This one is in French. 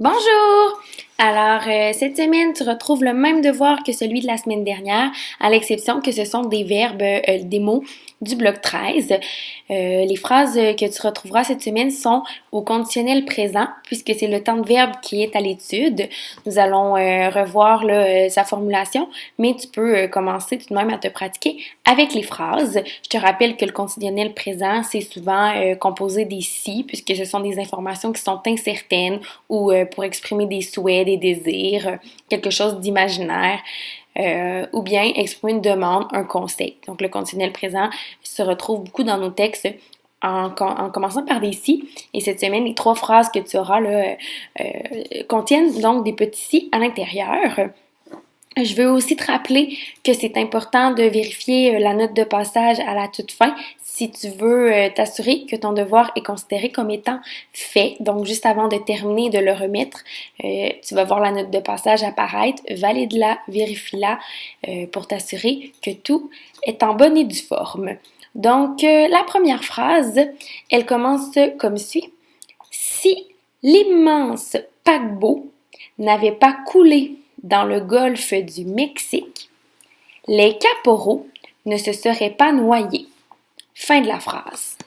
Bonjour! Cette semaine, tu retrouves le même devoir que celui de la semaine dernière, à l'exception que ce sont des verbes, des mots du bloc 13. Les phrases que tu retrouveras cette semaine sont au conditionnel présent, puisque c'est le temps de verbe qui est à l'étude. Nous allons revoir là, sa formulation, mais tu peux commencer tout de même à te pratiquer avec les phrases. Je te rappelle que le conditionnel présent, c'est souvent composé des si, puisque ce sont des informations qui sont incertaines ou pour exprimer des souhaits, des désirs, quelque chose d'imaginaire, ou bien exprimer une demande, un conseil. Donc le conditionnel présent se retrouve beaucoup dans nos textes en commençant par des si. Et cette semaine, les trois phrases que tu auras là, contiennent donc des petits si à l'intérieur. Je veux aussi te rappeler que c'est important de vérifier la note de passage à la toute fin si tu veux t'assurer que ton devoir est considéré comme étant fait. Donc, juste avant de terminer de le remettre, tu vas voir la note de passage apparaître, valide-la, vérifie-la pour t'assurer que tout est en bonne et due forme. Donc, la première phrase, elle commence comme suit. Si l'immense paquebot n'avait pas coulé dans le golfe du Mexique, les caporaux ne se seraient pas noyés. Fin de la phrase.